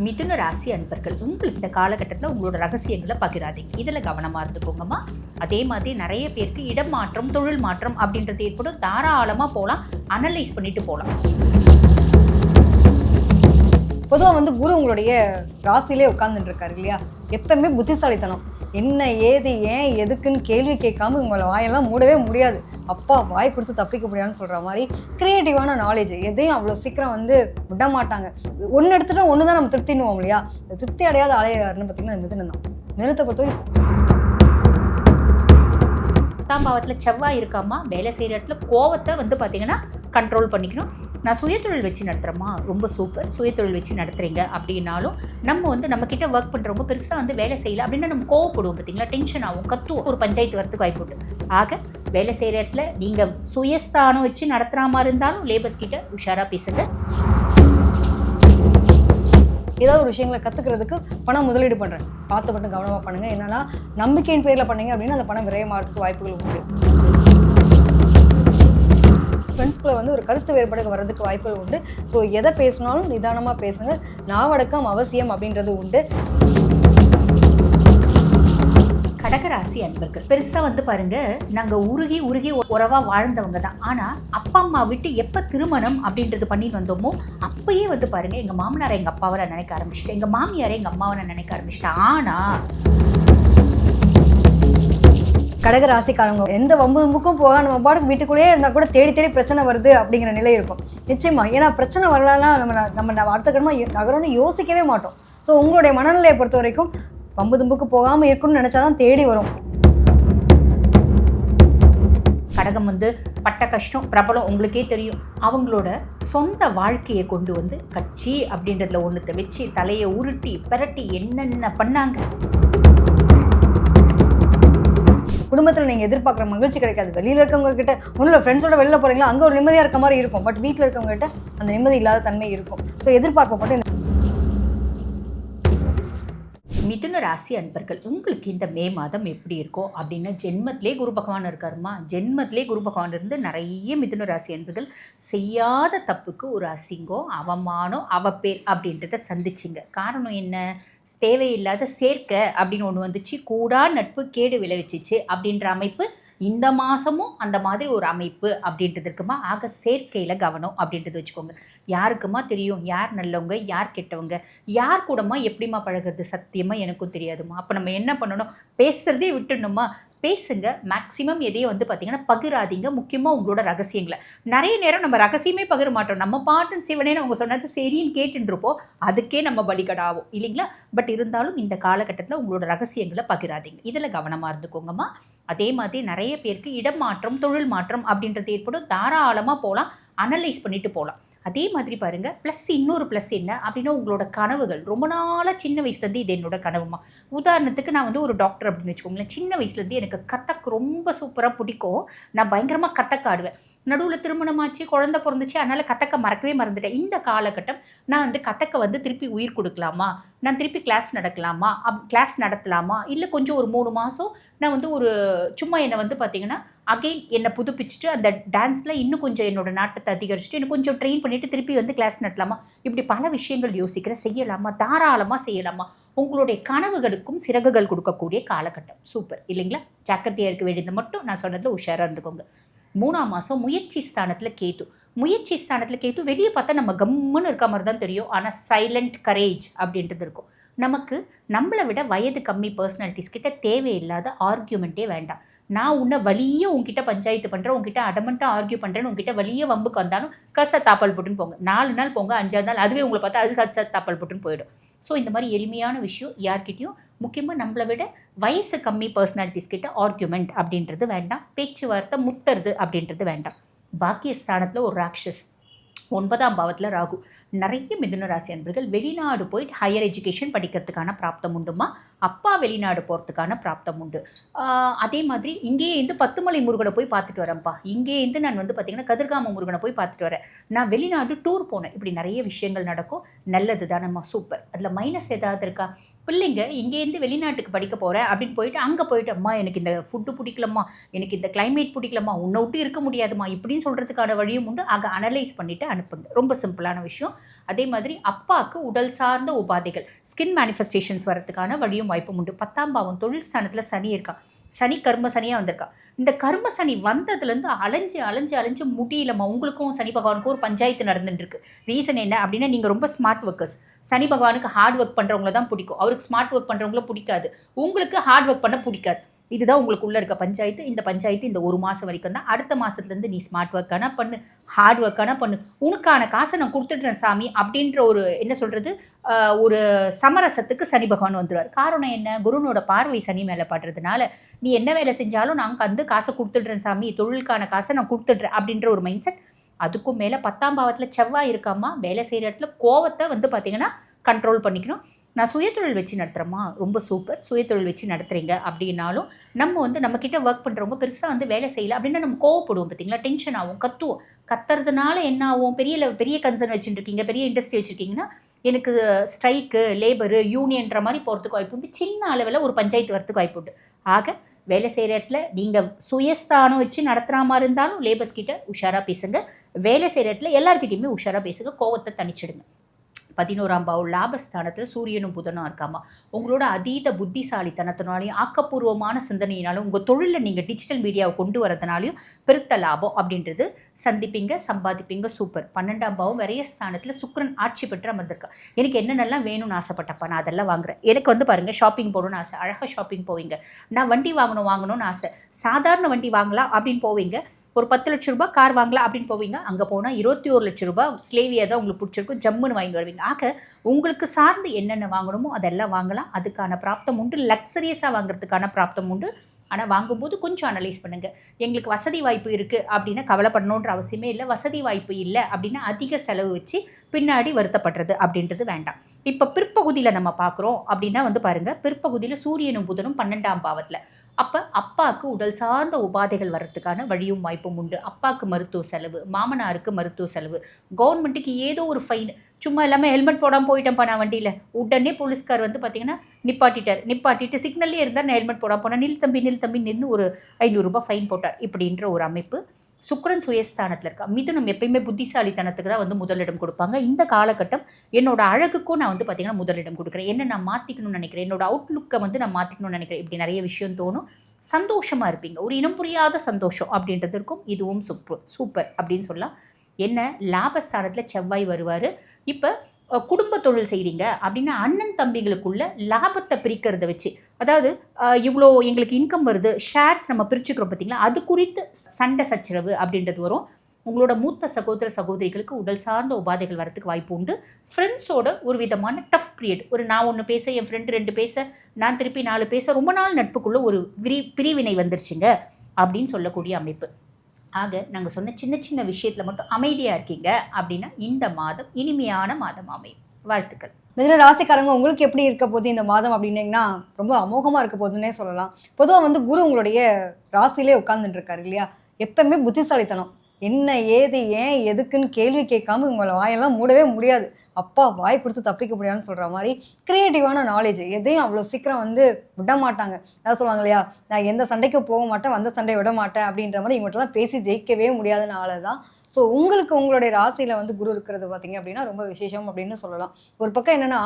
மிதுன ராசி அன்பர்கள், உங்களுக்கு இந்த காலகட்டத்தில் உங்களோட ரகசியங்களை பகிராதீங்க. இதில் கவனமாக இருந்துக்கோங்கம்மா. அதே மாதிரி நிறைய பேருக்கு இடம் மாற்றம், தொழில் மாற்றம் அப்படின்றது ஏற்படும். தாராளமாக போகலாம், அனலைஸ் பண்ணிட்டு போகலாம். பொதுவாக குரு உங்களுடைய ராசியிலே உட்கார்ந்துட்டு இருக்காரு இல்லையா? எப்பவுமே புத்திசாலித்தனம், என்ன ஏது ஏன் எதுக்குன்னு கேள்வி கேட்காம உங்களை வாயெல்லாம் மூடவே முடியாது. அப்பா வாய் கொடுத்து தப்பிக்க முடியாதுன்னு சொல்கிற மாதிரி க்ரியேட்டிவான நாலேஜ், எதையும் அவ்வளோ சீக்கிரம் விட மாட்டாங்க. ஒன்று எடுத்துட்டா ஒன்று தான் நம்ம திருப்தின்னுவோம் இல்லையா? திருப்தி அடையாத ஆலயாருன்னு பார்த்தீங்கன்னா மிதுனம் தான். மிதுனத்தை பொறுத்தவரை 10ஆம் பாவத்தில் செவ்வாய் இருக்காமா, வேலை செய்கிற இடத்துல கோவத்தை பார்த்தீங்கன்னா கண்ட்ரோல் பண்ணிக்கணும். நான் சுயதொழில் வச்சு நடத்துகிறேம்மா, ரொம்ப சூப்பர். சுயதொழில் வச்சு நடத்துகிறீங்க அப்படின்னாலும் நம்ம கிட்ட ஒர்க் பண்ணுறவங்க பெருசாக வேலை செய்யலை அப்படின்னா நம்ம கோவப்படுவோம் பார்த்தீங்களா, டென்ஷன் ஆகும், கத்துவோம், ஒரு பஞ்சாயத்து வரத்துக்கு வாய்ப்பு உண்டு. ஆக வேலை செய்கிற இடத்துல நீங்கள் சுயஸ்தானம் வச்சு நடத்துகிற மாதிரி இருந்தாலும் லேபர்ஸ் கிட்ட உஷாராக பேசுங்க. ஏதாவது ஒரு விஷயங்களை கற்றுக்கிறதுக்கு பணம் முதலீடு பண்ணுறேன், பார்த்து மட்டும் கவனமாக பண்ணுங்கள். என்னன்னா நம்பிக்கையின் பேரில் பண்ணீங்க அப்படின்னா அந்த பணம் விரயமாகிறதுக்கு வாய்ப்புகள் உண்டு. ஃப்ரெண்ட்ஸ்குள்ளே ஒரு கருத்து வேறுபாடு வர்றதுக்கு வாய்ப்புகள் உண்டு. ஸோ எதை பேசினாலும் நிதானமாக பேசுங்க. நாவடக்கம் அவசியம் அப்படின்றது உண்டு. கடகராசி அன்பர்கள், பெருசாக பாருங்க, நாங்கள் உருகி உறவாக வாழ்ந்தவங்க தான். ஆனால் அப்பா அம்மா விட்டு எப்போ திருமணம் அப்படின்றது பண்ணிட்டு வந்தோமோ அப்பயே பாருங்க, எங்கள் மாமனாரை எங்கள் அப்பாவை நான் நினைக்க ஆரம்பிச்சிட்டேன், எங்கள் மாமியாரை எங்கள் அம்மாவை நான் நினைக்க ஆரம்பிச்சிட்டேன். ஆனால் கடகராசிக்காரங்க எந்த வம்புக்கும் போக நம்ம பாட்டுக்கு வீட்டுக்குள்ளேயே இருந்தால் கூட தேடி பிரச்சனை வருது அப்படிங்கிற நிலை இருக்கும். நிச்சயமா, ஏன்னா பிரச்சனை வரலன்னா நம்ம அடுத்த கடமாக நகரம்னு யோசிக்கவே மாட்டோம். ஸோ உங்களுடைய மனநிலையை பொறுத்த வரைக்கும் வம்பு தும்புக்கு போகாமல் இருக்குன்னு நினச்சாதான் தேடி வரும். கடகம் பட்ட கஷ்டம் பிரபலம் உங்களுக்கே தெரியும். அவங்களோட சொந்த வாழ்க்கையை கொண்டு கட்சி அப்படின்றதுல ஒன்றுத்தை வச்சு தலையை உருட்டி பிரட்டி என்னென்ன பண்ணாங்க. குடும்பத்தில் நீங்கள் எதிர்பார்க்குற மகிழ்ச்சி கிடைக்காது. வெளியில் இருக்கவங்க கிட்ட ஒன்றும் ஃப்ரெண்ட்ஸோட வெளியில் போகிறீங்களா, அங்கே ஒரு நிம்மதியாக இருக்க மாதிரி இருக்கும். பட் வீட்டில் இருக்கவங்க கிட்ட அந்த நிம்மதி இல்லாத தன்மை இருக்கும். ஸோ எதிர்பார்க்கப்பட்டு மிதுன ராசி அன்பர்கள், உங்களுக்கு இந்த மே மாதம் எப்படி இருக்கும் அப்படின்னா, ஜென்மத்திலே குரு பகவான் இருக்காருமா. ஜென்மத்திலே குரு பகவான் இருந்து நிறைய மிதுன ராசி அன்பர்கள் செய்யாத தப்புக்கு ஒரு அசிங்கம், அவமானம், அவப்பேர் அப்படின்றத சந்திச்சிங்க. காரணம் என்ன? தேவையில்லாத சேர்க்கை அப்படின்னு ஒன்று வந்துச்சு. கூடா நட்பு கேடு விளைவிச்சிச்சு அப்படின்ற அமைப்பு இந்த மாதமும் அந்த மாதிரி ஒரு அமைப்பு அப்படின்றது இருக்குமா. ஆக சேர்க்கையில் கவனம் அப்படின்றது வச்சுக்கோங்க. யாருக்குமா தெரியும் யார் நல்லவங்க யார் கெட்டவங்க, யார் கூடமா எப்படிமா பழகிறது? சத்தியமாக எனக்கும் தெரியாதுமா. அப்போ நம்ம என்ன பண்ணணும்? பேசுகிறதே விட்டுடணுமா? பேசுங்க. மேக்ஸிமம் எதையும் பார்த்திங்கன்னா பகிராதீங்க. முக்கியமாக உங்களோட ரகசியங்களை. நிறைய நேரம் நம்ம ரகசியமே பகிர மாட்டோம். நம்ம பாட்டு சிவனேன்னு அவங்க சொன்னது சரின்னு கேட்டுருப்போம், அதுக்கே நம்ம பலிகடாவோம் இல்லைங்களா. பட் இருந்தாலும் இந்த காலகட்டத்தில் உங்களோட ரகசியங்களை பகிராதீங்க. இதில் கவனமாக இருந்துக்கோங்கம்மா. அதே மாதிரி நிறைய பேருக்கு இடம் மாற்றம், தொழில் மாற்றம் அப்படின்றது ஏற்படும். தாராளமாக போகலாம், அனலைஸ் பண்ணிட்டு போகலாம். அதே மாதிரி பாருங்கள், இன்னொரு ப்ளஸ் என்ன அப்படின்னா, உங்களோட கனவுகள் ரொம்ப நாளாக சின்ன வயசுலேருந்து இது என்னோட கனவுமா. உதாரணத்துக்கு நான் ஒரு டாக்டர் அப்படின்னு வச்சுக்கோங்களேன். சின்ன வயசுலேருந்து எனக்கு கத்தக்கு ரொம்ப சூப்பராக பிடிக்கும். நான் பயங்கரமாக கத்தக்க ஆடுவேன். நடுவில் திருமணமாச்சு, குழந்தை பிறந்துச்சு, அதனால் கத்தக்க மறக்கவே மறந்துட்டேன். இந்த காலகட்டம் நான் கத்தக்க திருப்பி உயிர் கொடுக்கலாமா, நான் திருப்பி கிளாஸ் நடத்தலாமா, இல்லை கொஞ்சம் ஒரு 3 மாதம் நான் ஒரு சும்மா என்னை பார்த்திங்கன்னா அகெயின் என்னை புதுப்பிச்சுட்டு அந்த டான்ஸில் இன்னும் கொஞ்சம் என்னோடய நாட்டத்தை அதிகரிச்சுட்டு இன்னும் கொஞ்சம் ட்ரெயின் பண்ணிவிட்டு திருப்பி கிளாஸ் நடத்தலாமா, இப்படி பல விஷயங்கள் செய்யலாமா, தாராளமாக செய்யலாமா. உங்களுடைய கனவுகளுக்கும் சிறகுகள் கொடுக்கக்கூடிய காலகட்டம். சூப்பர் இல்லைங்களா. ஜாக்கிரதையாக இருக்க வேண்டியது மட்டும் நான் சொன்னதில் உஷாராக இருந்துக்கோங்க. 3ஆம் மாதம் முயற்சி ஸ்தானத்தில் கேத்து. வெளியே பார்த்தா நம்ம கம்முன்னு இருக்க மாதிரி தான் தெரியும், ஆனால் சைலண்ட் கரேஜ் அப்படின்றது இருக்கும். நம்மளை விட வயது கம்மி பர்சனாலிட்டிஸ் கிட்ட தேவையில்லாத ஆர்கியூமெண்ட்டே வேண்டாம். நான் உன்னை வலியே உங்ககிட்ட பஞ்சாயத்து பண்ணுறேன், உங்ககிட்ட அடமெண்ட்டாக ஆர்கியூ பண்ணுறேன்னு உங்ககிட்ட வலியே வம்புக்கு வந்தாலும் கச தாப்பல் போட்டுன்னு போங்க. 4 நாள் போங்க, 5ஆவது நாள் அதுவே உங்களை பார்த்தா அது கச தாப்பல் போட்டுன்னு போயிடும். ஸோ இந்த மாதிரி எளிமையான விஷயம் யார்கிட்டையும், முக்கியமாக நம்மளை விட வயசு கம்மி பர்சனாலிட்டிஸ் கிட்ட ஆர்கியூமெண்ட் அப்படின்றது வேண்டாம். பேச்சுவார்த்தை முட்டுறது அப்படின்றது வேண்டாம். பாக்கியஸ்தானத்தில் ஒரு ராட்சஸ், 9ஆம் பாவத்தில் ராகு. நிறைய மிதுன ராசி அன்பர்கள் வெளிநாடு போயிட்டு ஹையர் எஜுகேஷன் படிக்கிறதுக்கான பிராப்தம் உண்டுமா. அப்பா வெளிநாடு போகிறதுக்கான பிராப்தம் உண்டு. அதே மாதிரி இங்கேருந்து 10 மலை முருகனை போய் பார்த்துட்டு வரேன்ப்பா, இங்கேருந்து நான் பார்த்திங்கன்னா கதிர்காம முருகனை போய் பார்த்துட்டு வரேன், நான் வெளிநாடு டூர் போனேன், இப்படி நிறைய விஷயங்கள் நடக்கும். நல்லது தானம்மா, சூப்பர். அதில் மைனஸ் ஏதாவது இருக்கா? பிள்ளைங்க இங்கேருந்து வெளிநாட்டுக்கு படிக்க போகிறேன் அப்படின்னு போயிட்டு அங்கே போயிட்டு, அம்மா எனக்கு இந்த ஃபுட்டு பிடிக்கலம்மா, எனக்கு இந்த கிளைமேட் பிடிக்கலம்மா, உன்னை விட்டு இருக்க முடியாதுமா இப்படின்னு சொல்கிறதுக்கான வழியும் உண்டு. ஆக அனலைஸ் பண்ணிவிட்டு அனுப்புங்க. ரொம்ப சிம்பிளான விஷயம். அதே மாதிரி அப்பாவுக்கு உடல் சார்ந்த உபாதைகள், ஸ்கின் மேனிஃபெஸ்டேஷன்ஸ் வரதுக்கான வழியும் வாய்ப்பும் உண்டு. 10ஆம் பாவம் தொழில் ஸ்தானத்தில் சனி இருக்கான். சனி கர்ம சனியாக வந்திருக்கா. இந்த கர்ம சனி வந்ததுலேருந்து அலைஞ்சு முடியலம்மா. உங்களுக்கும் சனி பகவானுக்கும் ஒரு பஞ்சாயத்து நடந்துட்டு இருக்கு. ரீசன் என்ன அப்படின்னா, நீங்கள் ரொம்ப ஸ்மார்ட் ஒர்க்கர்ஸ். சனி பகவானுக்கு ஹார்ட் ஒர்க் பண்ணுறவங்கள தான் பிடிக்கும். அவருக்கு ஸ்மார்ட் ஒர்க் பண்ணுறவங்கள பிடிக்காது. உங்களுக்கு ஹார்ட் ஒர்க் பண்ண பிடிக்காது. இதுதான் உங்களுக்குள்ளே இருக்க பஞ்சாயத்து. இந்த பஞ்சாயத்து இந்த ஒரு மாதம் வரைக்கும் தான். அடுத்த மாதத்துலேருந்து நீ ஸ்மார்ட் ஒர்க்கான பண்ணு, ஹார்ட் ஒர்க்கான பண்ணு, உனக்கான காசை நான் கொடுத்துட்றேன் சாமி அப்படின்ற ஒரு என்ன சொல்கிறது, ஒரு சமரசத்துக்கு சனி பகவான் வந்துடுவார். காரணம் என்ன? குருனோட பார்வை சனி மேலே படுறதுனால நீ என்ன வேலை செஞ்சாலும் நான் வந்து காசை கொடுத்துட்றேன் சாமி, தொழிலுக்கான காசை நான் கொடுத்துட்றேன் அப்படின்ற ஒரு மைண்ட் செட். அதுக்கும் மேலே 10ஆம் பாவத்தில் செவ்வாய் இருக்காமா. வேலை செய்கிற இடத்துல கோவத்தை வந்து பார்த்திங்கன்னா கண்ட்ரோல் பண்ணிக்கணும். நான் சுயதொழில் வச்சு நடத்துகிறேம்மா, ரொம்ப சூப்பர். சுயதொழில் வச்சு நடத்துகிறீங்க அப்படின்னாலும் நம்ம வந்து நம்மக்கிட்ட ஒர்க் பண்ணுறவங்க பெருசாக வந்து வேலை செய்யலை அப்படின்னா நம்ம கோவப்படுவோம் பார்த்தீங்களா, டென்ஷன் ஆகும், கத்துவோம். கத்துறதுனால என்ன ஆகும்? பெரிய கன்சர்ன் வச்சுருக்கீங்க, பெரிய இண்டஸ்ட்ரி வச்சுருக்கீங்கன்னா எனக்கு ஸ்ட்ரைக்கு, லேபரு, யூனியன்ற மாதிரி போகிறதுக்கு வாய்ப்பு உண்டு. சின்ன அளவில் ஒரு பஞ்சாயத்து வரத்துக்கு வாய்ப்பு உண்டு. ஆக வேலை செய்கிற இடத்துல நீங்கள் சுயஸ்தானம் வச்சு நடத்துகிற மாதிரி இருந்தாலும் லேபர்ஸ் கிட்ட உஷாராக பேசுங்க. வேலை செய்கிற இடத்துல எல்லாருக்கிட்டையுமே உஷாராக பேசுங்க. கோவத்தை தணிச்சிடுங்க. 11ஆம் பாவம் லாபஸ்தானத்தில் சூரியனும் புதனும் இருக்காமா. உங்களோட அதீத புத்திசாலித்தனத்தினாலையும் ஆக்கப்பூர்வமான சிந்தனையினாலும் உங்கள் தொழிலில் நீங்கள் டிஜிட்டல் மீடியாவை கொண்டு வரதுனாலையும் பெருத்த லாபம் அப்படின்றது சந்திப்பீங்க, சம்பாதிப்பீங்க. சூப்பர். 12ஆம் பாவம் விரயஸ்தானத்தில் சுக்கிரன் ஆட்சி பெற்று அமர்ந்திருக்கா. எனக்கு என்னென்னலாம் வேணும்னு ஆசைப்பட்டப்பா, நான் அதெல்லாம் வாங்குறேன். எனக்கு வந்து பாருங்கள், ஷாப்பிங் போகணும்னு ஆசை, அழகாக ஷாப்பிங் போவீங்க. நான் வண்டி வாங்கணும்னு ஆசை, சாதாரண வண்டி வாங்கலாம் அப்படின்னு போவீங்க. ஒரு 10 லட்ச ரூபாய் கார் வாங்கலாம் அப்படின்னு போவீங்க. அங்கே போனால் 21 லட்ச ரூபாய் ஸ்லேவியாக தான் உங்களுக்கு பிடிச்சிருக்கும், ஜம்முன்னு வாங்கி வருவீங்க. ஆக உங்களுக்கு சார்ந்து என்னென்ன வாங்கணுமோ அதெல்லாம் வாங்கலாம். அதுக்கான பிராப்தம் உண்டு. லக்ஸரியஸாக வாங்குறதுக்கான பிராப்தம் உண்டு. ஆனால் வாங்கும்போது கொஞ்சம் அனலைஸ் பண்ணுங்கள். எங்களுக்கு வசதி வாய்ப்பு இருக்குது அப்படின்னா கவலைப்படணுன்ற அவசியமே இல்லை. வசதி வாய்ப்பு இல்லை அப்படின்னா அதிக செலவு வச்சு பின்னாடி வருத்தப்படுறது அப்படின்றது வேண்டாம். இப்போ பிற்பகுதியில் நம்ம பார்க்குறோம் அப்படின்னா வந்து பாருங்கள், பிற்பகுதியில் சூரியனும் புதனும் 12ஆம் பாவத்தில். அப்போ அப்பாவுக்கு உடல் சார்ந்த உபாதைகள் வர்றதுக்கான வழியும் வாய்ப்பும் உண்டு. அப்பாவுக்கு மருத்துவ செலவு, மாமனாருக்கு மருத்துவ செலவு, கவர்மெண்ட்டுக்கு ஏதோ ஒரு ஃபைன். சும்மா எல்லாமே ஹெல்மெட் போடாமல் போயிட்டேன்ப்பா நான் வண்டியில், உடனே போலீஸ்கார் வந்து பார்த்தீங்கன்னா நிப்பாட்டிட்டு சிக்னல்லே இருந்தால் நான் ஹெல்மெட் போடாமல் போனேன், நில் தம்பி நின்று ஒரு 500 ரூபாய் ஃபைன் போட்டார். இப்படின்ற ஒரு அமைப்பு. சுக்கிரன் சுயஸ்தானத்தில் இருக்கா. மிதுனம் எப்பயுமே புத்திசாலித்தனத்துக்கு தான் வந்து முதலிடம் கொடுப்பாங்க. இந்த காலகட்டம் என்னோட அழகுக்கும் நான் வந்து பார்த்திங்கன்னா முதலிடம் கொடுக்குறேன். என்ன நான் மாற்றிக்கணும்னு நினைக்கிறேன், என்னோட அவுட்லுக்கை வந்து நான் மாற்றிக்கணும்னு நினைக்கிறேன். இப்படி நிறைய விஷயம் தோணும். சந்தோஷமாக இருப்பீங்க. ஒரு இனம் புரியாத சந்தோஷம் அப்படின்றது இருக்கும். இதுவும் சூப்பர் அப்படின்னு சொல்லலாம். என்ன, லாபஸ்தானத்தில் செவ்வாய் வருவார். இப்போ குடும்ப தொழில் செய்கிறீங்க அப்படின்னா அண்ணன் தம்பிகளுக்குள்ள லாபத்தை பிரிக்கிறத வச்சு, அதாவது இவ்வளோ எங்களுக்கு இன்கம் வருது, ஷேர்ஸ் நம்ம பிரிச்சுக்கிறோம் பார்த்தீங்களா, அது குறித்து சண்டை சச்சரவு அப்படின்றது வரும். உங்களோட மூத்த சகோதரிகளுக்கு உடல் சார்ந்த உபாதைகள் வரத்துக்கு வாய்ப்பு உண்டு. ஃப்ரெண்ட்ஸோட ஒரு விதமான டஃப் பீரியட். ஒரு நான் ஒன்று பேச, என் ஃப்ரெண்டு 2 பேச, நான் திருப்பி 4 பேச, ரொம்ப நாள் நட்புக்குள்ளே ஒரு பிரிவினை வந்துருச்சுங்க அப்படின்னு சொல்லக்கூடிய அமைப்பு. ஆக நாங்கள் சொன்ன சின்ன விஷயத்தில் மட்டும் அமைதியாக இருக்கீங்க அப்படின்னா இந்த மாதம் இனிமையான மாதம் அமையும். வாழ்த்துக்கள். மிதுன ராசிக்காரங்க, உங்களுக்கு எப்படி இருக்க போகுது இந்த மாதம் அப்படின்னீங்கன்னா ரொம்ப அமோகமாக இருக்க போகுதுன்னே சொல்லலாம். பொதுவாக வந்து குரு உங்களுடைய ராசியிலே உட்கார்ந்துட்டு இருக்காரு இல்லையா. எப்பவுமே புத்திசாலித்தனம், என்ன ஏது ஏன் எதுக்குன்னு கேள்வி கேட்காம உங்களை வாயெல்லாம் மூடவே முடியாது. அப்பா வாய் கொடுத்து தப்பிக்க முடியாதுன்னு சொல்கிற மாதிரி க்ரியேட்டிவான நாலேஜ், எதையும் அவ்வளோ சீக்கிரம் வந்து விட மாட்டாங்க. அதான் சொல்லுவாங்க இல்லையா, நான் எந்த சண்டைக்கு போக மாட்டேன், வந்த சண்டையை விட மாட்டேன் அப்படின்ற மாதிரி இவங்கள்ட்டலாம் பேசி ஜெயிக்கவே முடியாதுன்னு ஆளு தான். ஸோ உங்களுக்கு உங்களுடைய ராசியில் வந்து குரு இருக்கிறது பார்த்தீங்க அப்படின்னா ரொம்ப விசேஷம் அப்படின்னு சொல்லலாம். ஒரு பக்கம் என்னென்னா,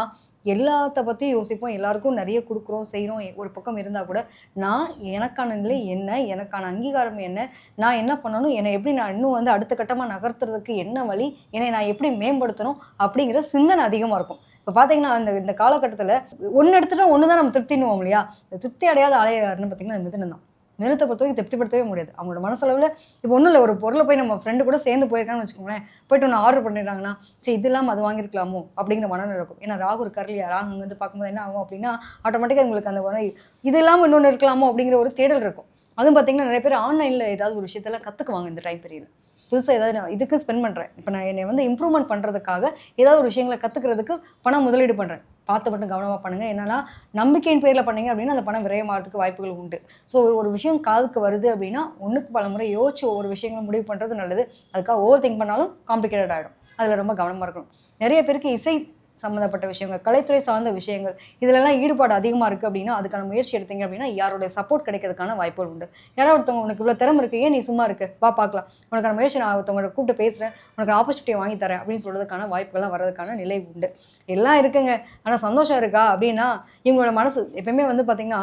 எல்லாத்த பற்றியும் யோசிப்போம், எல்லாருக்கும் நிறைய கொடுக்குறோம் செய்கிறோம். ஒரு பக்கம் இருந்தால் கூட நான் எனக்கான நிலை என்ன, எனக்கான அங்கீகாரம் என்ன, நான் என்ன பண்ணணும், என்னை எப்படி நான் இன்னும் வந்து அடுத்த கட்டமாக நகர்த்துறதுக்கு என்ன வழி, என்னை நான் எப்படி மேம்படுத்தணும் அப்படிங்கிற சிந்தனை அதிகமாக இருக்கும். இப்போ பார்த்தீங்கன்னா இந்த காலகட்டத்தில் ஒன்று எடுத்துகிட்டா ஒன்று தான் நம்ம திருப்தின்னுவோம் இல்லையா. இந்த திருப்தி அடையாத ஆலையாருன்னு பார்த்தீங்கன்னா மிதுனம் தான். மிதுனத்தை பொறுத்தவரைக்கும் திருப்திப்படுத்தவே முடியாது. அவங்களோட மனசளவில் இப்போ ஒன்றும் இல்லை, ஒரு பொருளை போய் நம்ம ஃப்ரெண்டு கூட சேர்ந்து போயிருக்கான்னு வச்சுக்கோங்களேன், போய்ட்டு ஒன்று ஆர்டர் பண்ணிடுறாங்கன்னா சரி இது இல்லாமல் அது வாங்கியிருக்கலாமோ அப்படிங்கிற மனநிலை இருக்கும். ஏன்னா ராகு இருக்கார் இல்லையா, ராகு வந்து பார்க்கும்போது என்ன ஆகும் அப்படின்னா ஆட்டோமேட்டிக்காக உங்களுக்கு அந்த இது இல்லாமல் இன்னொன்று இருக்கலாமோ அப்படிங்கிற ஒரு தேடல் இருக்கும். அதுவும் பார்த்தீங்கன்னா நிறைய பேர் ஆன்லைனில் ஏதாவது ஒரு விஷயத்தெல்லாம் கற்றுக்குவாங்க இந்த டைம் பீரியட். புதுசாக ஏதாவது நான் இதுக்கு ஸ்பெண்ட் பண்ணுறேன், இப்போ நான் என்னை வந்து இம்ப்ரூவ்மெண்ட் பண்ணுறதுக்காக ஏதாவது ஒரு விஷயங்களை கற்றுக்கிறதுக்கு பணம் முதலீடு பண்ணுறேன். பார்த்து மட்டும் கவனமாக பண்ணுங்கள். என்னன்னா நம்பிக்கையின் பேரில் பண்ணீங்க அப்படின்னா அந்த பணம் விரயமாகிறதுக்கு வாய்ப்புகள் உண்டு. ஸோ ஒரு விஷயம் காதுக்கு வருது அப்படின்னா ஒன்றுக்கு பல முறை யோசிச்சு ஒவ்வொரு விஷயங்களும் முடிவு பண்ணுறது நல்லது. அதுக்காக ஓவர் திங்க் பண்ணாலும் காம்ப்ளிகேட்டட் ஆகிடும். அதில் ரொம்ப கவனமாக இருக்கணும். நிறைய பேருக்கு இசை சம்மந்தப்பட்ட விஷயங்கள், கலைத்துறை சார்ந்த விஷயங்கள், இதிலெல்லாம் ஈடுபாடு அதிகமாக இருக்குது அப்படின்னா அதுக்கான முயற்சி எடுத்தீங்க அப்படின்னா யாரோட சப்போர்ட் கிடைக்கிறதுக்கான வாய்ப்புகள் உண்டு. யாராவது ஒருத்தவங்க உனக்கு இவ்வளோ திறமை இருக்குது, ஏன் நீ சும்மா இருக்கு, வா பார்க்கலாம், உனக்கான முயற்சி நான் ஒருத்தவங்களை கூப்பிட்டு பேசுகிறேன், உனக்கு ஆப்பர்ச்சுனிட்டியை வாங்கி தரேன் அப்படின்னு சொல்கிறதுக்கான வாய்ப்புகள்லாம் வர்றதுக்கான நிலை உண்டு. எல்லாம் இருக்குங்க. ஆனால் சந்தோஷம் இருக்கா அப்படின்னா இவங்களோட மனசு எப்பயுமே வந்து பார்த்திங்கன்னா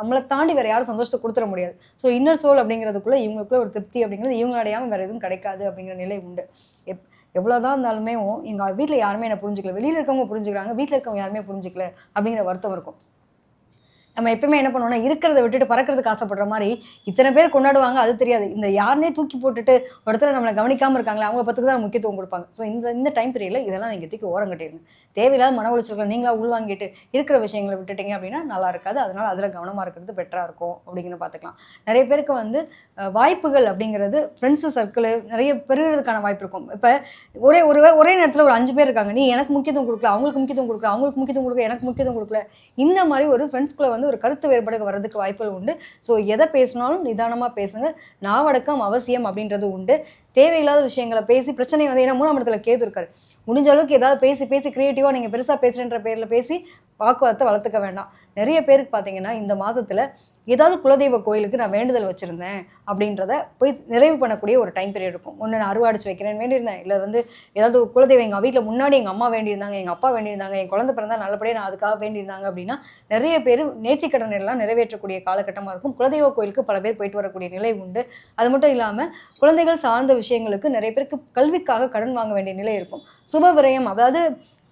நம்மளை தாண்டி வேறு யாரும் சந்தோஷத்தை கொடுத்துட முடியாது. ஸோ இன்னர் சோல் அப்படிங்கிறதுக்குள்ளே இவங்களுக்குள்ள ஒரு திருப்தி அப்படிங்கிறது இவங்க அடையாமல் வேறு எதுவும் கிடைக்காது அப்படிங்கிற நிலை உண்டு. எவ்வளோதான் இருந்தாலுமே எங்கள் வீட்டில் யாருமே என்னை புரிஞ்சுக்கல, வெளியில் இருக்கவங்க புரிஞ்சுக்கிறாங்க, வீட்டில் இருக்கவங்க யாருமே புரிஞ்சுக்கல அப்படிங்கிற வருத்தம் இருக்கும். நம்ம எப்பவுமே என்ன பண்ணுவோம்னா இருக்கிறத விட்டுட்டு பறக்கிறதுக்கு ஆசைப்படுற மாதிரி இத்தனை பேர் கொண்டாடுவாங்க, அது தெரியாது. இந்த யாருனே தூக்கி போட்டுட்டு ஒரு இடத்துல நம்மளை கவனிக்காமல் இருக்காங்களே அவங்க பத்துக்கு தான் முக்கியத்துவம் கொடுப்பாங்க. ஸோ இந்த டைம் பீரியடில் இதெல்லாம் நீங்கள் தூக்கி ஓரம் கட்டிடுங்க. தேவையில்லாத மன உளைச்சல்கள் நீங்களா உள்வாங்கிட்டு இருக்கிற விஷயங்களை விட்டுட்டீங்க அப்படின்னா நல்லா இருக்காது. அதனால் அதில் கவனமாக இருக்கிறது பெட்டராக இருக்கும் அப்படிங்கிற பார்த்துக்கலாம். நிறைய பேருக்கு வந்து வாய்ப்புகள் அப்படிங்கிறது ஃப்ரெண்ட்ஸு சர்க்கிள் நிறைய பெறுகிறதுக்கான வாய்ப்பு இருக்கும். இப்போ ஒரே நேரத்தில் ஒரு 5 பேர் இருக்காங்க, நீ எனக்கு முக்கியத்துவம் கொடுக்கல, அவங்களுக்கு முக்கியத்துவம் கொடுக்கல, அவங்களுக்கு முக்கியத்துவம் கொடுக்கல, எனக்கு முக்கியத்துவம் கொடுக்கல, இந்த மாதிரி ஒரு ஃப்ரெண்ட்ஸ்குள்ளே வந்து ஒரு கருத்து வேறுபாடு வர்றதுக்கு வாய்ப்புகள் உண்டு. ஸோ எதை பேசினாலும் நிதானமாக பேசுங்க. நாவடக்கம் அவசியம் அப்படின்றது உண்டு. தேவையில்லாத விஷயங்களை பேசி பிரச்சனை வந்து ஏன்னா 3ஆம் இடத்துல கேது இருக்காரு. முடிஞ்ச அளவுக்கு ஏதாவது பேசி கிரியேட்டிவாக நீங்கள் பெருசாக பேசுகிறன்ற பேரில் பேசி வாக்குவாதத்தை வளர்த்துக்க வேண்டாம். நிறைய பேருக்கு பார்த்தீங்கன்னா இந்த மாதத்தில் ஏதாவது குலதெய்வ கோயிலுக்கு நான் வேண்டுதல் வச்சுருந்தேன் அப்படின்றத போய் நிறைவு பண்ணக்கூடிய ஒரு டைம் பீரியட் இருக்கும். ஒன்று நான் அறுவாடிச்சு வைக்கிறேன்னு வேண்டியிருந்தேன், இல்லை வந்து ஏதாவது குலதெய்வம் எங்கள் வீட்டில் முன்னாடி எங்கள் அம்மா வேண்டியிருந்தாங்க, எங்கள் அப்பா வேண்டியிருந்தாங்க, என் குழந்தை பிறந்தால் நல்லபடியாக நான் அதுக்காக வேண்டியிருந்தாங்க அப்படின்னா நிறைய பேர் நேர்த்திக்கடன் எல்லாம் நிறைவேற்றக்கூடிய காலகட்டமாக இருக்கும். குலதெய்வ கோயிலுக்கு பல பேர் போயிட்டு வரக்கூடிய நிலை உண்டு. அது மட்டும் இல்லாமல் குழந்தைகள் சார்ந்த விஷயங்களுக்கு நிறைய பேருக்கு கல்விக்காக கடன் வாங்க வேண்டிய நிலை இருக்கும். சுப விரயம், அதாவது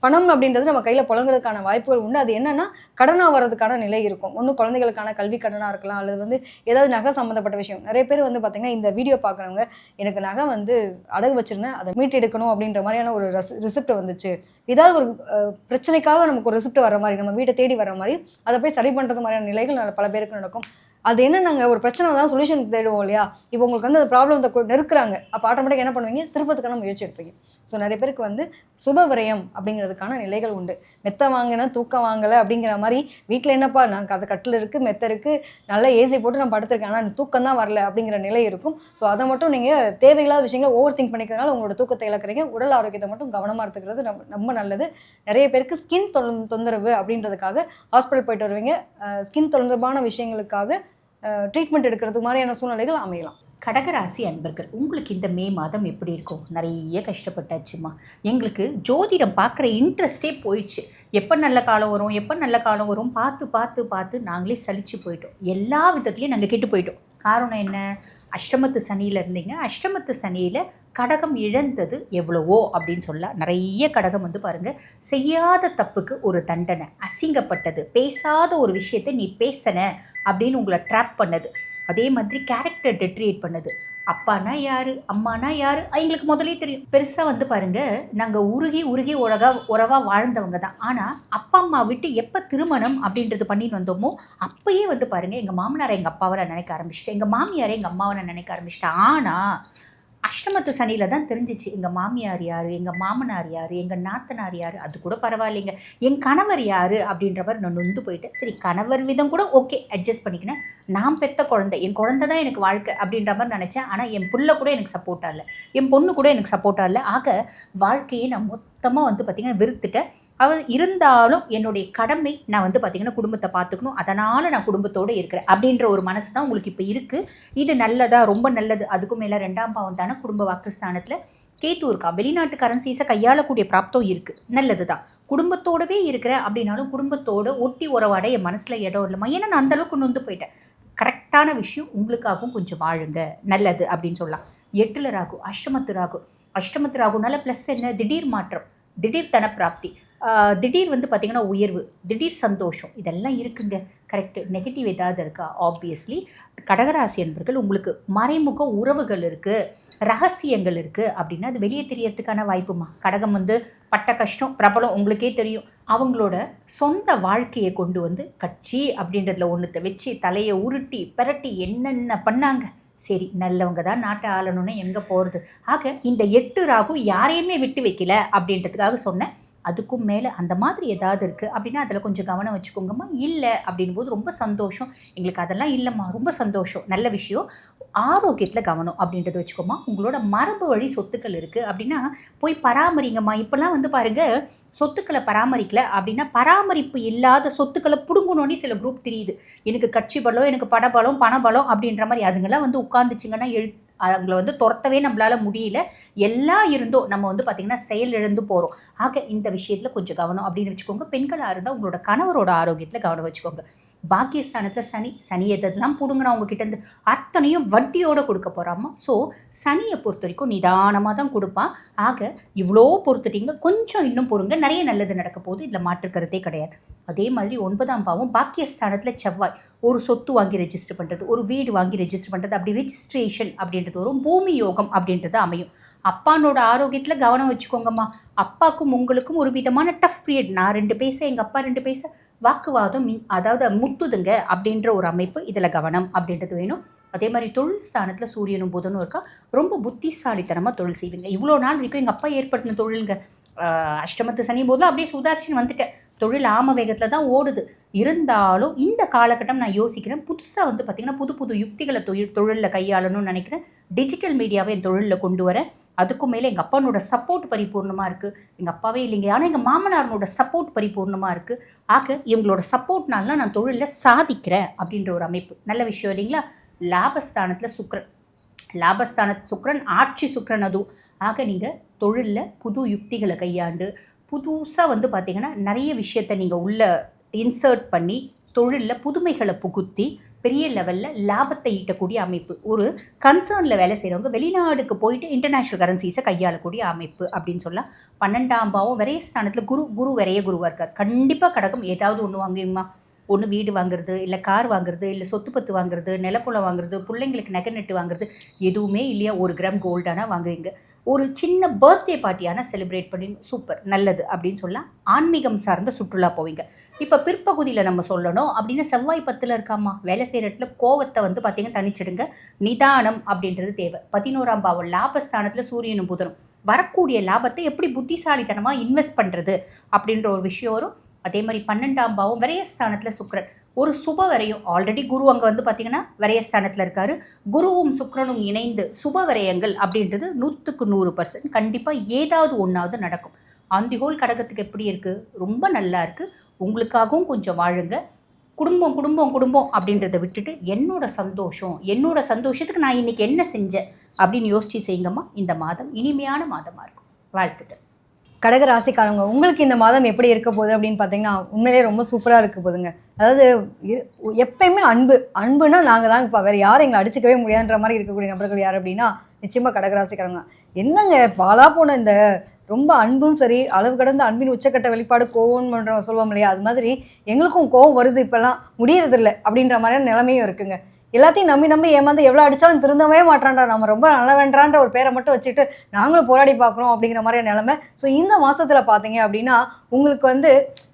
பணம் அப்படின்றது நம்ம கையில் புழங்குறதுக்கான வாய்ப்புகள் உண்டு. அது என்னன்னா கடனாக வர்றதுக்கான நிலை இருக்கும். ஒன்றும் குழந்தைகளுக்கான கல்வி கடனாக இருக்கலாம், அல்லது வந்து ஏதாவது நகை சம்மந்தப்பட்ட விஷயம். நிறைய பேர் வந்து பார்த்திங்கன்னா இந்த வீடியோ பார்க்குறவங்க எனக்கு நகை வந்து அடகு வச்சுருந்தேன், அதை மீட்டு எடுக்கணும் அப்படின்ற மாதிரியான ஒரு ரிசிப்ட் வந்துச்சு, ஏதாவது ஒரு பிரச்சனைக்காக நமக்கு ஒரு ரிசிப்ட் வர மாதிரி, நம்ம வீட்டை தேடி வர மாதிரி அதை போய் சரி பண்ணுறது மாதிரியான நிலைகள் பல பேருக்கு நடக்கும். அது என்ன, நாங்கள் ஒரு பிரச்சனை தான் சொல்யூஷன் தேடுவோம் இல்லையா, இப்போ உங்களுக்கு வந்து அந்த ப்ராப்ளத்தை நெருக்குறாங்க, அப்போ ஆட்டோமேட்டிக்காக என்ன பண்ணுவீங்க, திருப்பத்துக்கான முயற்சி எடுப்பீங்க. ஸோ நிறைய பேருக்கு வந்து சுப விரயம் அப்படிங்கிறதுக்கான நிலைகள் உண்டு. மெத்தை வாங்கினா தூக்கம் வாங்கலை அப்படிங்கிற மாதிரி வீட்டில் என்னப்பா நான் அது கட்டில் இருக்குது, மெத்தை இருக்குது, நல்லா ஏசி போட்டு நான் படுத்திருக்கேன், ஆனால் தூக்கம் தான் வரல அப்படிங்கிற நிலை இருக்கும். ஸோ அதை மட்டும் நீங்கள் தேவையில்லாத விஷயங்களை ஓவர் திங்க் பண்ணிக்கிறதுனால உங்களோட தூக்கத்தை இழக்கிறீங்க. உடல் ஆரோக்கியத்தை மட்டும் கவனமாக எடுத்துக்கிறது ரொம்ப நல்லது. நிறைய பேருக்கு ஸ்கின் தொந்தரவு அப்படின்றதுக்காக ஹாஸ்பிட்டல் போயிட்டு வருவீங்க. ஸ்கின் தொடர்பான விஷயங்களுக்காக ட்ரீட்மெண்ட் எடுக்கிறதுக்கு மாதிரியான சூழ்நிலைகள் அமையலாம். கடகராசி அன்பர்கள், உங்களுக்கு இந்த மே மாதம் எப்படி இருக்கும்? நிறைய கஷ்டப்பட்டாச்சுமா, எங்களுக்கு ஜோதிடம் பார்க்குற இன்ட்ரெஸ்டே போயிடுச்சு. எப்போ நல்ல காலம் வரும், எப்போ நல்ல காலம் வரும் பார்த்து நாங்களே சலிச்சு போயிட்டோம். எல்லா விதத்துலேயும் நாங்கள் கெட்டு போயிட்டோம். காரணம் என்ன? அஷ்டமத்து சனியில் இருந்தீங்க. அஷ்டமத்து சனியில் கடகம் இழந்தது எவ்வளவோ அப்படின்னு சொல்ல, நிறைய கடகம் வந்து பாருங்கள், செய்யாத தப்புக்கு ஒரு தண்டனை, அசிங்கப்பட்டது, பேசாத ஒரு விஷயத்தை நீ பேசன அப்படின்னு உங்களை ட்ராப் பண்ணது, அதே மாதிரி கேரக்டர் டெட்ரியேட் பண்ணது. அப்பானா யார், அம்மானா யார் எங்களுக்கு முதலே தெரியும். பெருசாக வந்து பாருங்கள், நாங்கள் உருகி உறவாக வாழ்ந்தவங்க தான். ஆனால் அப்பா அம்மா விட்டு எப்போ திருமணம் அப்படின்றது பண்ணின்னு வந்தோமோ அப்போயே வந்து பாருங்கள், எங்கள் மாமனாரை எங்கள் அப்பாவை நான் நினைக்க ஆரம்பிச்சிட்டேன், எங்கள் மாமியாரை எங்கள் அம்மாவை நான் நினைக்க ஆரம்பிச்சிட்டேன். ஆனால் அஷ்டமத்து சனியில் தான் தெரிஞ்சிச்சு எங்கள் மாமியார் யார், எங்கள் மாமனார் யார், எங்கள் நாத்தனார் யார், அது கூட பரவாயில்லைங்க, என் கணவர் யார் அப்படின்றவர் நான் நொந்து போயிட்டேன். சரி, கணவர் விதம் கூட ஓகே அட்ஜஸ்ட் பண்ணிக்கினேன். நான் பெற்ற குழந்தை, என் குழந்தை தான் எனக்கு வாழ்க்கை அப்படின்ற மாதிரி நினச்சேன். ஆனால் என் புள்ள கூட எனக்கு சப்போர்ட்டாக இல்லை, என் பொண்ணு கூட எனக்கு சப்போர்ட்டாக இல்லை. ஆக வாழ்க்கையை நான் மொத்தமாக வந்து பார்த்திங்கன்னா வெறுத்துட்டேன். அவள் இருந்தாலும் என்னுடைய கடமை நான் வந்து பார்த்திங்கன்னா குடும்பத்தை பார்த்துக்கணும், அதனால் நான் குடும்பத்தோடு இருக்கிறேன் அப்படின்ற ஒரு மனசு தான் உங்களுக்கு இப்போ இருக்குது. இது நல்லதா? ரொம்ப நல்லது. அதுக்கும் மேலே 2ஆம் பாவம் தானே குடும்ப வாக்குஸ்தானத்தில் கேத்து இருக்கா. வெளிநாட்டு கரன்சிஸை கையாளக்கூடிய பிராப்தம் இருக்குது, நல்லது தான். குடும்பத்தோடவே இருக்கிற அப்படின்னாலும் குடும்பத்தோடு ஒட்டி உறவாட என் மனசில் இடம் இல்லைம்மா, ஏன்னா நான் அந்தளவுக்கு நொந்து போயிட்டேன். கரெக்டான விஷயம், உங்களுக்காகவும் கொஞ்சம் வாழுங்க, நல்லது அப்படின்னு சொல்லலாம். 8ல் ராகு, அஷ்டமத்து ராகுனால ப்ளஸ் என்ன? திடீர் மாற்றம், திடீர் தனப்பிராப்தி, திடீர் வந்து பார்த்திங்கன்னா உயர்வு, திடீர் சந்தோஷம், இதெல்லாம் இருக்குங்க. கரெக்டு. நெகட்டிவ் ஏதாவது இருக்கா? ஆப்வியஸ்லி கடகராசி என்பர்கள் உங்களுக்கு மறைமுக உறவுகள் இருக்குது, ரகசியங்கள் இருக்குது அப்படின்னா அது வெளியே தெரியறதுக்கான வாய்ப்புமா. கடகம் வந்து பட்ட கஷ்டம் பிரபலம் உங்களுக்கே தெரியும். அவங்களோட சொந்த வாழ்க்கையை கொண்டு வந்து கட்சி அப்படின்றதுல ஒன்றுத்தை வச்சு தலையை உருட்டி பெரட்டி என்னென்ன பண்ணாங்க. சரி, நல்லவங்க தான் நாட்டை ஆளணும்னு எங்கே போகிறது. ஆக இந்த 8 ராகு யாரையுமே விட்டு வைக்கல அப்படின்றதுக்காக சொன்னேன். அதுக்கும் மேலே அந்த மாதிரி ஏதாவது இருக்குது அப்படின்னா அதில் கொஞ்சம் கவனம் வச்சுக்கோங்கம்மா. இல்லை அப்படின்போது ரொம்ப சந்தோஷம், எங்களுக்கு அதெல்லாம் இல்லைம்மா, ரொம்ப சந்தோஷம், நல்ல விஷயம், ஆரோக்கியத்தில் கவனம் அப்படின்றது வச்சுக்கோமா. உங்களோட மரபு வழி சொத்துக்கள் இருக்குது அப்படின்னா போய் பராமரிங்கம்மா. இப்போல்லாம் வந்து பாருங்கள், சொத்துக்களை பராமரிக்கல அப்படின்னா பராமரிப்பு இல்லாத சொத்துக்களை பிடுங்கணுன்னே சில குரூப் தெரியுது. எனக்கு கட்சி பலம், எனக்கு படபலம், பணபலம் அப்படின்ற மாதிரி அதுங்கெல்லாம் வந்து உட்காந்துச்சிங்கன்னா அவங்கள வந்து துரத்தவே நம்மளால முடியல. எல்லாம் இருந்தோ நம்ம வந்து பார்த்திங்கன்னா செயல் இழந்து போகிறோம். ஆக இந்த விஷயத்தில் கொஞ்சம் கவனம் அப்படின்னு வச்சுக்கோங்க. பெண்களாக இருந்தால் உங்களோட கணவரோட ஆரோக்கியத்தில் கவனம் வச்சுக்கோங்க. பாக்கியஸ்தானத்தில் சனி எதெல்லாம் பிடுங்கினா உங்ககிட்ட இருந்து அத்தனையும் வட்டியோடு கொடுக்க போகிறாமா. ஸோ சனியை பொறுத்த வரைக்கும் நிதானமாக தான் கொடுப்பான். ஆக இவ்வளோ பொறுத்துட்டீங்க, கொஞ்சம் இன்னும் பொறுங்க, நிறைய நல்லது நடக்க போகுது, இதில் மாற்றுக்கிறதே கிடையாது. அதே மாதிரி 9ஆம் பாவம் பாக்கியஸ்தானத்தில் செவ்வாய். ஒரு சொத்து வாங்கி ரெஜிஸ்டர் பண்ணுறது, ஒரு வீடு வாங்கி ரெஜிஸ்டர் பண்ணுறது, அப்படி ரெஜிஸ்ட்ரேஷன் அப்படின்றது வரும். பூமி யோகம் அப்படின்றது அமையும். அப்பானோட ஆரோக்கியத்தில் கவனம் வச்சுக்கோங்கம்மா. அப்பாவுக்கும் உங்களுக்கும் ஒரு விதமான டஃப் பீரியட். நான் 2 பேச, எங்கள் அப்பா 2 பேச, வாக்குவாதம் அதாவது முத்துதுங்க அப்படின்ற ஒரு அமைப்பு. இதில் கவனம் அப்படின்றது வேணும். அதே மாதிரி தொழில் ஸ்தானத்தில் சூரியனும் புதனும் இருக்கா. ரொம்ப புத்திசாலித்தனமாக தொழில் செய்வீங்க. இவ்வளோ நாள் வரைக்கும் எங்கள் அப்பா ஏற்படுத்தின தொழிலுங்க, அஷ்டமத்து சனி போதும் அப்படியே சுதாரிச்சுன்னு வந்துட்டேன். தொழில் ஆம வேகத்தில் தான் ஓடுது. இருந்தாலும் இந்த காலகட்டம் நான் யோசிக்கிறேன், புதுசாக வந்து பார்த்திங்கன்னா புது புது யுக்திகளை தொழிலில் கையாளணும்னு நினைக்கிறேன். டிஜிட்டல் மீடியாவை என் தொழிலில் கொண்டு வரேன். அதுக்கும் மேலே எங்கள் அப்பானோட சப்போர்ட் பரிபூர்ணமாக இருக்குது. எங்கள் அப்பாவே இல்லைங்க, ஆனால் எங்கள் மாமனாரோட சப்போர்ட் பரிபூர்ணமாக இருக்குது. ஆக இவங்களோட சப்போர்ட்னால நான் தொழிலில் சாதிக்கிறேன் அப்படின்ற ஒரு அமைப்பு. நல்ல விஷயம் இல்லைங்களா. லாபஸ்தானத்தில் சுக்கிரன். லாபஸ்தானத்து சுக்கிரன் ஆட்சி சுக்கிரன் அதுவும். ஆக நீங்கள் தொழிலில் புது யுக்திகளை கையாண்டு புதுசாக வந்து பார்த்திங்கன்னா நிறைய விஷயத்தை நீங்கள் உள்ளே இன்சர்ட் பண்ணி தொழிலில் புதுமைகளை புகுத்தி பெரிய லெவலில் லாபத்தை ஈட்டக்கூடிய அமைப்பு. ஒரு கன்சர்னில் வேலை செய்கிறவங்க வெளிநாடுக்கு போயிட்டு இன்டர்நேஷ்னல் கரன்சிஸை கையாளக்கூடிய அமைப்பு அப்படின்னு சொல்லலாம். 12ஆம் பாவம் விரயஸ்தானத்தில் குரு விரைய குருவாக இருக்கார். கண்டிப்பாக கடக்கும். ஏதாவது ஒன்று வாங்குவீங்கம்மா. ஒன்று வீடு வாங்குறது, இல்லை கார் வாங்குறது, இல்லை சொத்து பத்து வாங்குறது, நிலப்புலம் வாங்குறது, பிள்ளைங்களுக்கு நகை நட்டு வாங்குறது, எதுவுமே இல்லையா 1 கிராம் கோல்டானா வாங்குவீங்க. ஒரு சின்ன பர்த்டே பார்ட்டியான செலிப்ரேட் பண்ணி சூப்பர் நல்லது அப்படின்னு சொல்லலாம். ஆன்மீகம் சார்ந்த சுற்றுலா போவீங்க. இப்போ பிற்பகுதியில் நம்ம சொல்லணும் அப்படின்னா செவ்வாய் 10ல் இருக்காமா. வேலை செய்கிற இடத்துல கோவத்தை வந்து பார்த்திங்கன்னா தனிச்சிடுங்க. நிதானம் அப்படின்றது தேவை. 11ஆம் பாவம் லாபஸ்தானத்தில் சூரியனும் புதனும். வரக்கூடிய லாபத்தை எப்படி புத்திசாலித்தனமாக இன்வெஸ்ட் பண்ணுறது அப்படின்ற ஒரு விஷயம் வரும். அதே மாதிரி 12ஆம் பாவம் விரயஸ்தானத்தில் சுக்கிரன். ஒரு சுப விரயம். ஆல்ரெடி குரு அங்கே வந்து பார்த்திங்கன்னா விரயஸ்தானத்தில் இருக்கார். குருவும் சுக்கிரனும் இணைந்து சுப விரயங்கள் அப்படின்றது 100க்கு 100% கண்டிப்பாக ஏதாவது ஒன்றாவது நடக்கும். ஆன் தி ஹோல் கடகத்துக்கு எப்படி இருக்குது? ரொம்ப நல்லா இருக்குது. உங்களுக்காகவும் கொஞ்சம் வாழுங்க. குடும்பம் குடும்பம் குடும்பம் அப்படின்றத விட்டுட்டு என்னோட சந்தோஷத்துக்கு நான் இன்றைக்கி என்ன செஞ்சேன் அப்படின்னு யோசித்து செய்யுங்கம்மா. இந்த மாதம் இனிமையான மாதமாக இருக்கும். வாழ்த்துக்கள். கடக ராசிக்காரங்க, உங்களுக்கு இந்த மாதம் எப்படி இருக்க போகுது அப்படின்னு பார்த்தீங்கன்னா உண்மையிலேயே ரொம்ப சூப்பராக இருக்க போகுதுங்க. அதாவது எப்பயுமே அன்புனா நாங்கள் தாங்க இப்போ, வேறு யாரும் எங்களை அடிச்சுக்கவே முடியாதுன்ற மாதிரி இருக்கக்கூடிய நபர்கள் யார் அப்படின்னா நிச்சயமாக கடகராசிக்காரங்க. என்னங்க பாலா போன இந்த ரொம்ப அன்பும் சரி, அளவு கடந்த அன்பின் உச்சக்கட்ட வெளிப்பாடு கோவம்ன்ற சொல்லுவோம் இல்லையா, அது மாதிரி எங்களுக்கும் கோவம் வருது, இப்போல்லாம் முடியறதில்லை அப்படின்ற மாதிரியான நிலைமையும் இருக்குங்க. எல்லாத்தையும் நம்பி ஏமாந்து எவ்வளோ அடித்தாலும் திருந்தவே மாட்டான்டா, நம்ம ரொம்ப நல்லவன்றான்ற ஒரு பேரை மட்டும் வச்சுட்டு நாங்களும் போராடி பார்க்குறோம் அப்படிங்கிற மாதிரியான நிலைமை. ஸோ இந்த மாதத்தில் பார்த்தீங்க அப்படின்னா உங்களுக்கு வந்து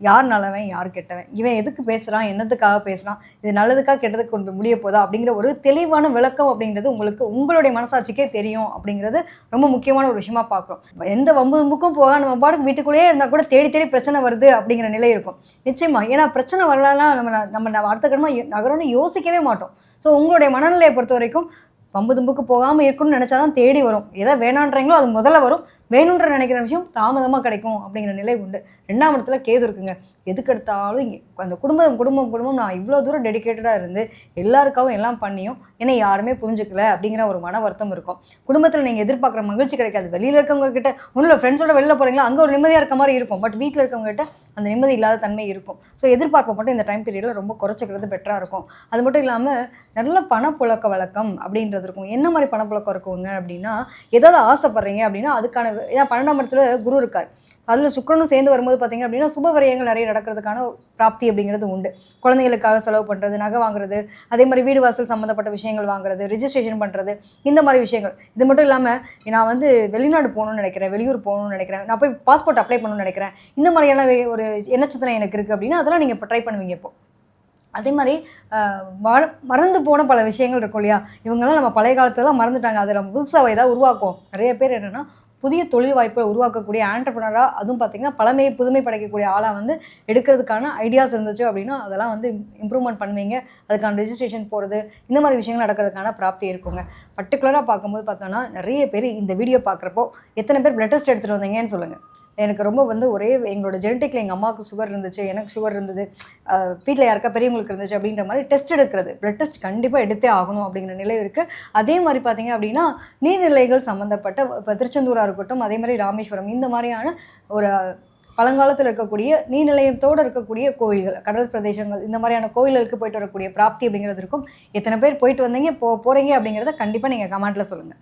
யார் நல்லவன் யார் கெட்டவன், இவன் எதுக்கு பேசுகிறான், என்னத்துக்காக பேசுகிறான், இது நல்லதுக்காக கெட்டதுக்கு கொண்டு முடிய போதா அப்படிங்கிற ஒரு தெளிவான விளக்கம் அப்படிங்கிறது உங்களுடைய மனசாட்சிக்கே தெரியும் அப்படிங்கிறது ரொம்ப முக்கியமான ஒரு விஷயமா பார்க்குறோம். எந்த வம்புக்கும் போக நம்ம பாட்டுக்கு வீட்டுக்குள்ளேயே இருந்தால் கூட தேடி பிரச்சனை வருது அப்படிங்கிற நிலை இருக்கும் நிச்சயமாக. ஏன்னா பிரச்சனை வரலன்னா நம்ம அடுத்த கடமாக நகரம்னு யோசிக்கவே மாட்டோம். ஸோ உங்களுடைய மனநிலையை பொறுத்த வரைக்கும் வம்பு போகாமல் இருக்குன்னு நினச்சா தான் தேடி வரும். எதை வேணான்றீங்களோ அது முதல்ல வரும். வேணுன்ற நினைக்கிற விஷயம் தாமதமாக கிடைக்கும் அப்படிங்கிற நிலை உண்டு. 2ஆம் இடத்துல கேது இருக்குங்க. எதுக்கெடுத்தாலும் இங்கே அந்த குடும்பம் நான் இவ்வளோ தூரம் டெடிக்கேட்டடாக இருந்து எல்லாருக்காகவும் எல்லாம் பண்ணியும் என்னை யாருமே புரிஞ்சுக்கல அப்படிங்கிற ஒரு மன வருத்தம் இருக்கும். குடும்பத்தில் நீங்கள் எதிர்பார்க்குற மகிழ்ச்சி கிடைக்காது. வெளியில் இருக்கவங்க கிட்ட ஒன்றும் ஃப்ரெண்ட்ஸோட வெளியில் போகிறீங்களா, அங்கே ஒரு நிம்மதியாக இருக்க மாதிரி இருக்கும். பட் வீட்டில் இருக்கவங்க கிட்ட அந்த நிம்மதி இல்லாத தன்மை இருக்கும். ஸோ எதிர்பார்ப்பை மட்டும் இந்த டைம் பீரியடில் ரொம்ப குறைச்சிக்கிறது பெட்டராக இருக்கும். அது மட்டும் இல்லாமல் நல்ல பணப்புழக்க வழக்கம் அப்படின்றது இருக்கும். என்ன மாதிரி பணப்புழக்கம் இருக்குங்க அப்படின்னா, ஏதாவது ஆசைப்படுறீங்க அப்படின்னா அதுக்கான 12ஆம் இடத்துல குரு இருக்கார். அதில் சுக்கிரனும் சேர்ந்து வரும்போது பார்த்திங்க அப்படின்னா சுப விரயங்கள் நிறைய நடக்கிறதுக்கான பிராப்தி அப்படிங்கிறது உண்டு. குழந்தைகளுக்காக செலவு பண்ணுறது, நகை வாங்குறது, அதே மாதிரி வீடு வாசல் சம்மந்தப்பட்ட விஷயங்கள் வாங்குறது, ரிஜிஸ்ட்ரேஷன் பண்ணுறது, இந்த மாதிரி விஷயங்கள். இது மட்டும் இல்லாமல் நான் வந்து வெளிநாடு போகணும்னு நினைக்கிறேன், வெளியூர் போகணும்னு நினைக்கிறேன், நான் போய் பாஸ்போர்ட் அப்ளை பண்ணணும்னு நினைக்கிறேன், இந்த மாதிரியான ஒரு எண்ணச்சத்தனை எனக்கு இருக்குது அப்படின்னா அதெல்லாம் நீங்கள் இப்போ ட்ரை பண்ணுவீங்க. இப்போ அதே மாதிரி மறந்து போன பல விஷயங்கள் இருக்கும் இல்லையா, இவங்கெல்லாம் நம்ம பழைய காலத்துலலாம் மறந்துட்டாங்க, அதை நம்ம புதுசாக ஏதாவது உருவாக்கும். நிறைய பேர் என்னென்னா புதிய தொழில் வாய்ப்பை உருவாக்கக்கூடிய ஆண்டர்பிரனராக, அதுவும் பார்த்தீங்கன்னா பழமையை புதுமை படைக்கக்கூடிய ஆளாக வந்து எடுக்கிறதுக்கான ஐடியாஸ் இருந்துச்சு அப்படின்னா அதெல்லாம் வந்து இம்ப்ரூவ்மெண்ட் பண்ணுவீங்க. அதுக்கான ரெஜிஸ்ட்ரேஷன் போகிறது, இந்த மாதிரி விஷயங்கள் நடக்கிறதுக்கான பிராப்தி இருக்குங்க. பர்டிகுலராக பார்க்கும்போது பார்த்தோன்னா நிறைய பேர் இந்த வீடியோ பார்க்குறப்போ எத்தனை பேர் பிளட் டெஸ்ட் எடுத்துகிட்டு வந்தீங்கன்னு சொல்லுங்கள். எனக்கு ரொம்ப வந்து ஒரே எங்களோட ஜெனட்டிக்கில் எங்கள் அம்மாவுக்கு சுகர் இருந்துச்சு, எனக்கு சுகர் இருந்தது, வீட்டில் யாருக்கா பெரியவங்களுக்கு இருந்துச்சு அப்படின்ற மாதிரி டெஸ்ட் எடுக்கிறது, பிளட் டெஸ்ட் கண்டிப்பாக எடுத்தே ஆகணும் அப்படிங்கிற நிலை இருக்குது. அதே மாதிரி பார்த்தீங்க அப்படின்னா நீர்நிலைகள் சம்மந்தப்பட்ட இப்போ திருச்செந்தூராக இருக்கட்டும், அதே மாதிரி ராமேஸ்வரம், இந்த மாதிரியான ஒரு பழங்காலத்தில் இருக்கக்கூடிய நீர்நிலையத்தோடு இருக்கக்கூடிய கோயில்கள், கடல் பிரதேசங்கள், இந்த மாதிரியான கோயில்களுக்கு போயிட்டு வரக்கூடிய பிராப்தி அப்படிங்கிறது இருக்கும். எத்தனை பேர் போயிட்டு வந்தீங்க, போகிறீங்க அப்படிங்கிறத கண்டிப்பாக நீங்கள் கமெண்ட்டில் சொல்லுங்கள்.